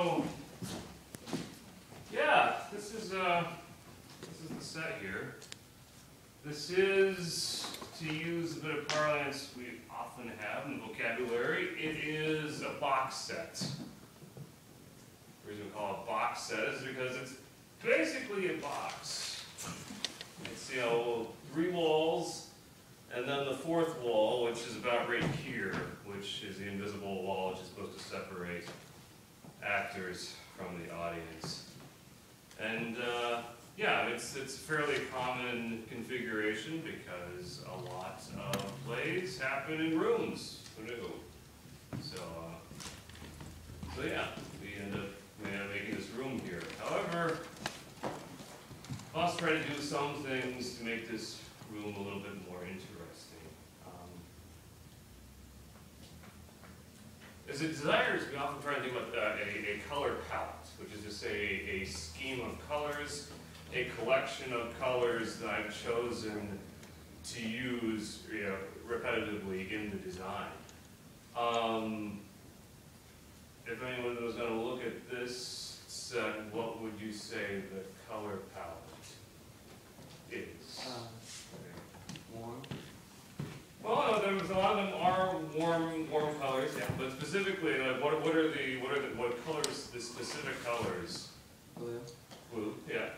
So, yeah, this is the set here. This is, to use a bit of parlance we often have in the vocabulary, it is a box set. The reason we call it a box set is because it's basically a box. It's, 3 walls, and then the 4th wall, which is about right here, which is the invisible wall, which is supposed to separate actors from the audience. And yeah, it's a fairly common configuration because a lot of plays happen in rooms. Who knew? So yeah, we end up making this room here. However, I'll try to do some things to make this room a little bit more interesting. As a designers, we often try to think about a color palette, which is just a scheme of colors, a collection of colors that I've chosen to use repetitively in the design. If anyone was going to look at this set, what would you say the color palette is? Warm. Well, there's a lot of them are warm colors, yeah. But specifically, like, what colors? The specific colors? Blue. Blue, yeah.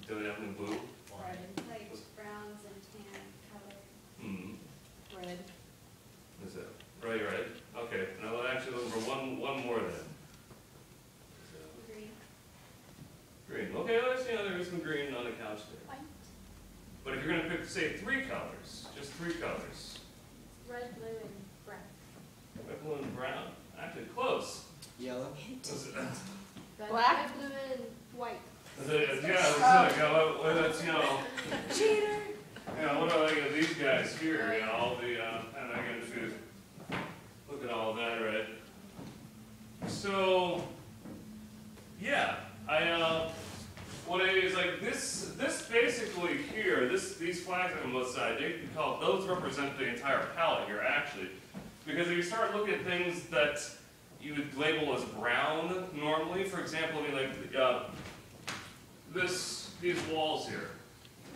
So definitely blue. Red, like browns and tan color. Hmm. Red. Is it red? Okay. Now let's actually look for one more then. Green. Green. Okay, let's there is some green on the couch there. White. But if you're going to pick, say, 3 colors, just 3 colors. Red, blue, and brown. Red, blue, and brown. Actually, close. Yellow. Is it, Black, blue, and white. that's Cheater! what do I think of these guys here? All the and I can choose. Look at all that, right? So, yeah, what it is like this basically here, these flags on both sides, they can call those represent the entire palette here actually, because if you start looking at things that you would label as brown normally, for example, these walls here.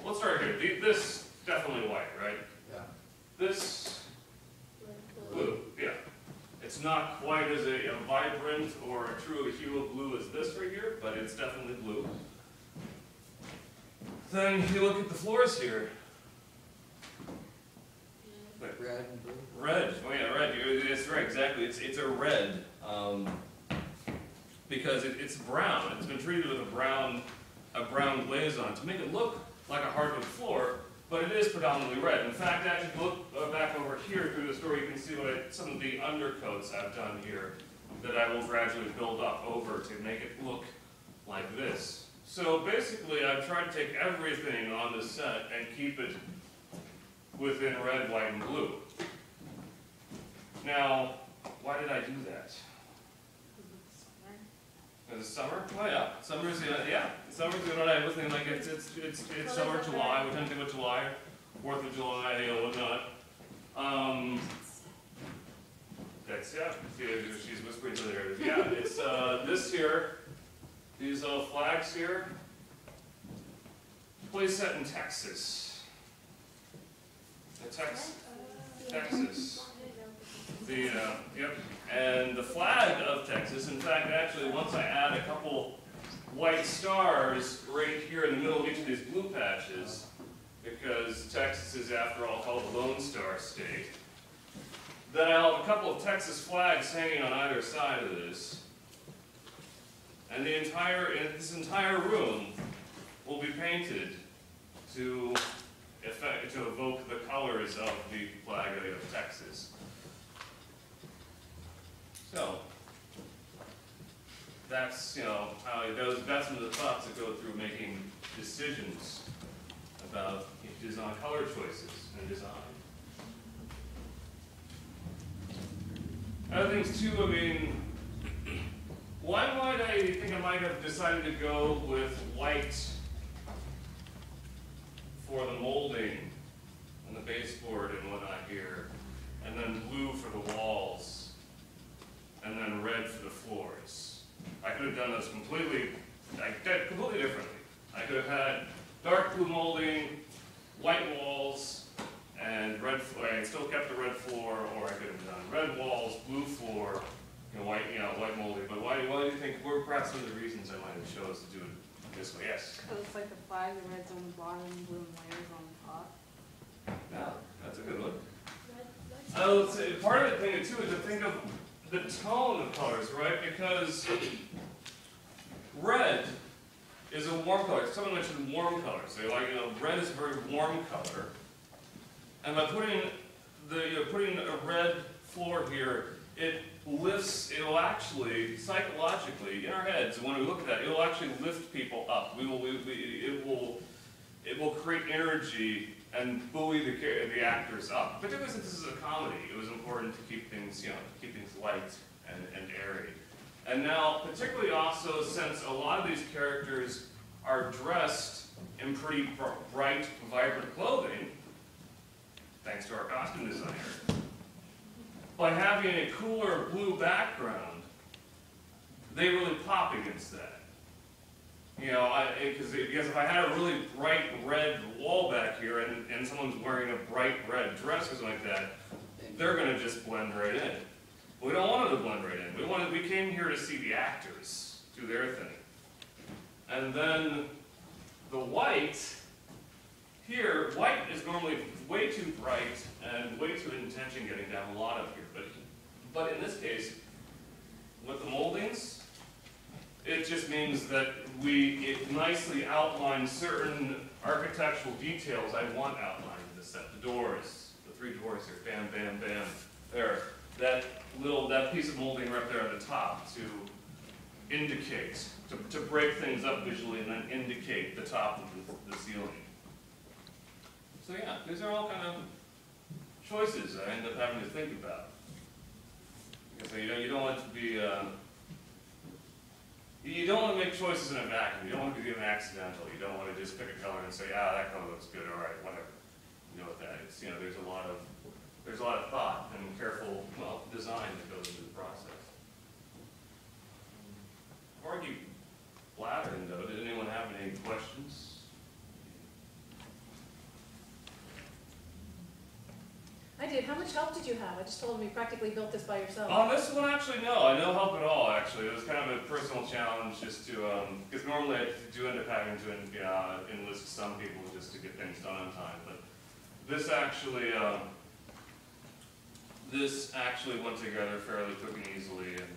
Let's start here. This definitely white, right? Yeah. This blue, yeah. It's not quite as a vibrant or a true hue of blue as this right here, but it's definitely blue. Then you look at the floors here. Red and blue. Red. Oh yeah, red. It's right, exactly. It's a red because it's brown. It's been treated with a brown glaze on it to make it look like a hardwood floor, but it is predominantly red. In fact, actually, if you look back over here through the story, you can see some of the undercoats I've done here that I will gradually build up over to make it look like this. So basically, I've tried to take everything on this set and keep it within red, white, and blue. Now, why did I do that? Is it summer? Oh yeah, summer's summer's good. I was thinking like it's summer, July. We tend to think about July, 4th of July, whatnot. That's she's whispering to there. Yeah, it's this here. These flags here. Place set in Texas. Texas. Yep. And the flag of Texas, in fact, actually, once I add a couple white stars right here in the middle of each of these blue patches, because Texas is, after all, called the Lone Star State, then I'll have a couple of Texas flags hanging on either side of this. And this entire room will be painted to evoke the colors of the flag of Texas. So that's that's some of the thoughts that go through making decisions about design, color choices and design. Other things too. Why might I think I might have decided to go with white for the molding and the baseboard and whatnot here, and then blue for the walls, and then red for the floors? I could could have done this completely differently. I could have had dark blue molding, white walls, and red floor, and still kept the red floor, or I could have done red walls, blue floor, white molding. But why do you think, what were perhaps some of the reasons I might have chose to do it this way? Yes? So it's like the flag, the red's on the bottom, blue and layers on the top. Yeah, that's a good one. Red, I would say part of the thing too is to think of the tone of colors, right? Because red is a warm color. Someone mentioned warm colors. They like, red is a very warm color. And by putting putting a red floor here, it will actually, psychologically, in our heads, when we look at that, it will actually lift people up. It will create energy and buoy the actors up. Particularly since this is a comedy, it was important to keep things, keep things light and airy. And now, particularly also, since a lot of these characters are dressed in pretty bright, vibrant clothing, thanks to our costume designer, by having a cooler blue background, they really pop against that. Because if I had a really bright red wall back here and someone's wearing a bright red dress or something like that, they're going to just blend right in. We don't want them to blend right in. We came here to see the actors do their thing. And then the white, here, white is normally way too bright and way too intention getting down a lot up here. But in this case, with the moldings, it just means that it nicely outlines certain architectural details I want outlined in the set. The doors, the 3 doors here, bam, bam, bam, there. That piece of molding right there at the top to indicate, to break things up visually and then indicate the top of the ceiling. So yeah, these are all kind of choices I end up having to think about. Because you don't want to be, you don't want to make choices in a vacuum. You don't want to do them accidental. You don't want to just pick a color and say, that color looks good, all right, whatever. With that, it's, there's a lot of thought and careful, design that goes into the process. Before I keep blathering though, did anyone have any questions? I did. How much help did you have? I just told him you practically built this by yourself. This one actually, no. I no help at all, actually. It was kind of a personal challenge just to, because normally I do end up having to enlist some people just to get things done on time. But this actually went together fairly quick and easily, and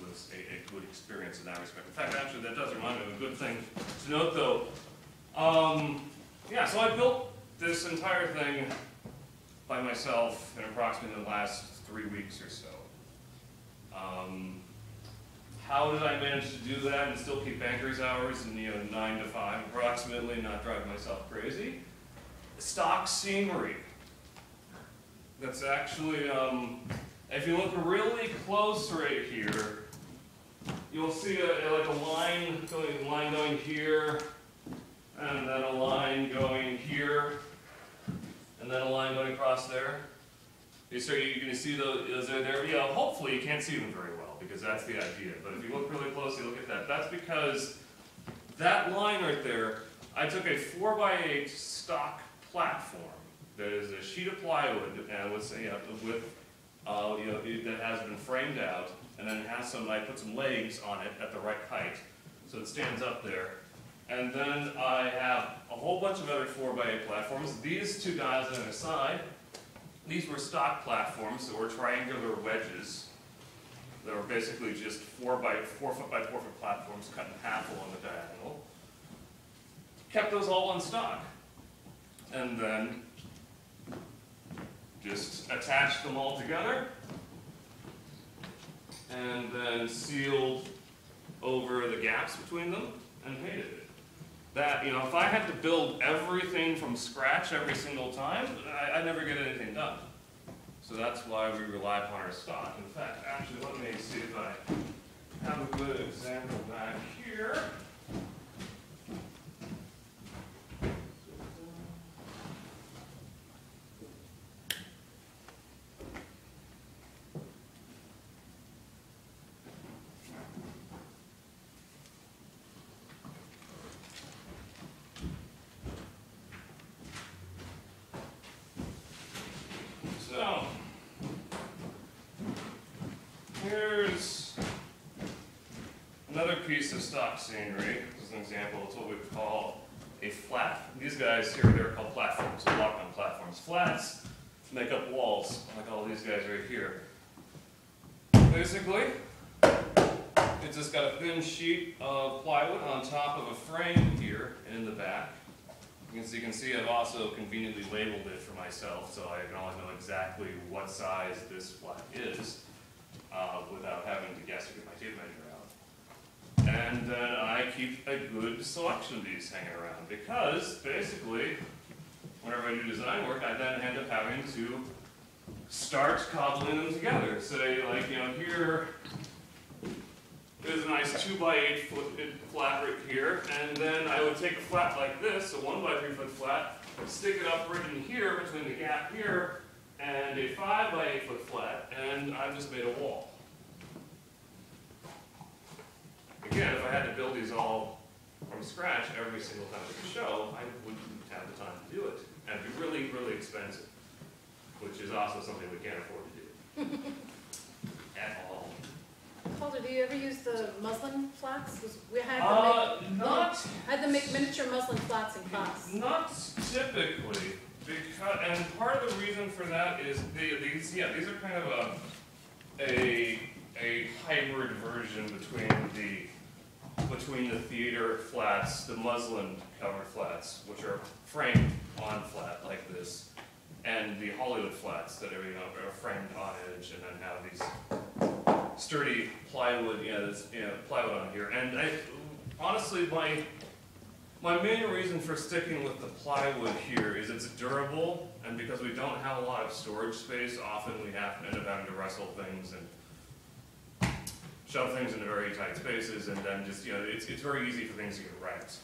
was a good experience in that respect. In fact, actually, that does remind me of a good thing to note, though. So I built this entire thing by myself in approximately the last 3 weeks or so. How did I manage to do that and still keep banker's hours and 9 to 5 approximately, and not drive myself crazy? Stock scenery. That's actually, if you look really close right here, you'll see like a line going here, and then a line going here, and then a line going across there. You're going to see those there. Hopefully you can't see them very well because that's the idea. But if you look really closely, look at that. That's because that line right there, I took a 4x8 stock platform that is a sheet of plywood, let's say, that has been framed out, and then it has I put some legs on it at the right height, so it stands up there. And then I have a whole bunch of other 4x8 platforms. These 2 guys on the side, these were stock platforms that were triangular wedges. They were basically just 4 foot by 4 foot platforms cut in half along the diagonal. Kept those all in stock. And then just attached them all together and then sealed over the gaps between them and painted it. That, if I had to build everything from scratch every single time, I'd never get anything done. So that's why we rely upon our stock. In fact, actually, let me see if I have a good example back here. here's another piece of stock scenery. This is an example. It's what we call a flat. These guys here, they're called platforms. We walk on platforms. Flats make up walls, like all these guys right here. Basically, it's just got a thin sheet of plywood on top of a frame here and in the back. You can see I've also conveniently labeled it for myself, so I can always know exactly what size this flat is without having to guess or get my tape measure out. And then I keep a good selection of these hanging around because basically, whenever I do design work, I then end up having to start cobbling them together. Say, like, here is a nice 2x8 foot flat right here, and then I would take a flat like this, a 1x3 foot flat, stick it up right in here between the gap here, and a 5x8 foot flat, and I've just made a wall. Again, if I had to build these all from scratch every single time at the show, I wouldn't have the time to do it. And it'd be really, really expensive, which is also something we can't afford to do. At all. Calder, do you ever use the muslin flats? We had to make miniature muslin flats in class. Not typically, and part of the reason for that is these are kind of a hybrid version between the theater flats, the muslin covered flats, which are framed on flat like this, and the Hollywood flats that are framed on edge and then have these sturdy plywood, plywood on here. And honestly, my main reason for sticking with the plywood here is it's durable, and because we don't have a lot of storage space, often we end up having to wrestle things and shove things into very tight spaces, and then just, it's very easy for things to get wrecked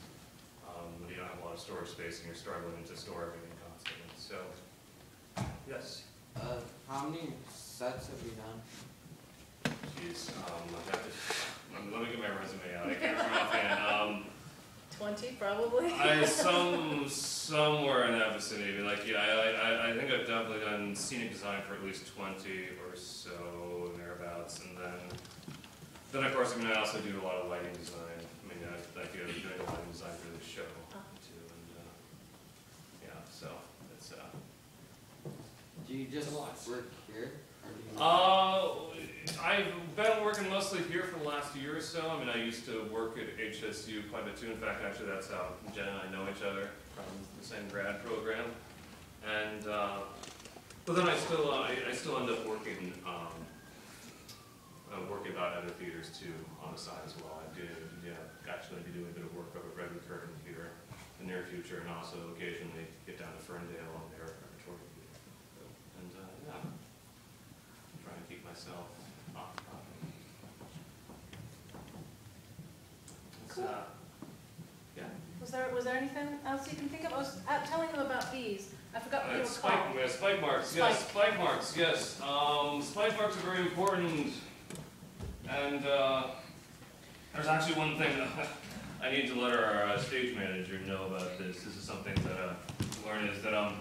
when you don't have a lot of storage space and you're struggling to store everything constantly. So, yes? How many sets have you done? Jeez, let me get my resume out. I can't remember offhand. 20, probably. Somewhere in that vicinity. I think I've definitely done scenic design for at least 20 or so thereabouts, and then of course, I also do a lot of lighting design. I'm doing a lighting design for this show too, and so it's. Do you just work here? I've been working mostly here for the last year or so. I used to work at HSU quite a bit too. In fact, actually, that's how Jen and I know each other, from the same grad program. And but then I still end up working about other theaters too on the side as well. I did actually be doing a bit of work over at Redwood Curtain here in the near future, and also occasionally get down to Ferndale on their repertory theater. And try and keep myself occupied. Cool. Was there anything else you can think of? I was telling them about these. I forgot what they were called. Spike marks. Yes, spike marks. Yes. Spike marks are very important. And there's actually one thing I need to let our stage manager know about this. This is something that I learned is that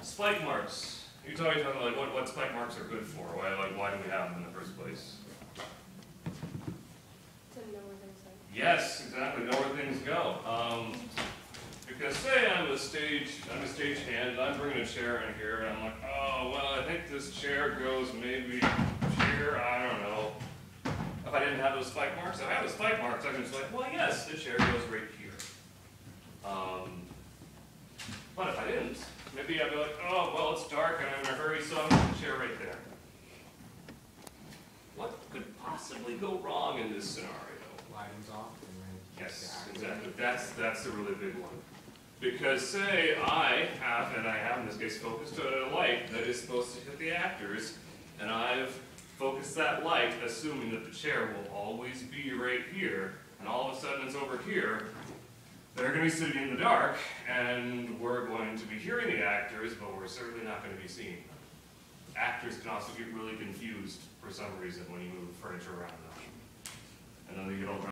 spike marks. You're talking about what spike marks are good for. Why do we have them in the first place? To know where things are. Yes, exactly. Know where things go. Because say I'm a stage hand, and I'm bringing a chair in here, and I'm like, oh well, I think this chair goes maybe here. I don't know. If I didn't have those spike marks, if I have the spike marks, I can just well, yes, the chair goes right here. But if I didn't, maybe I'd be like, oh, well, it's dark and I'm in a hurry, so I'm going to the chair right there. What could possibly go wrong in this scenario? Lighting's off. Yes, exactly. That's a really big one. Because say I have in this case focused a light that is supposed to hit the actors, and I've focused that light assuming that the chair will always be right here, and all of a sudden it's over here, they're going to be sitting in the dark, and we're going to be hearing the actors, but we're certainly not going to be seeing them. Actors can also get really confused for some reason when you move furniture around them. And then they get all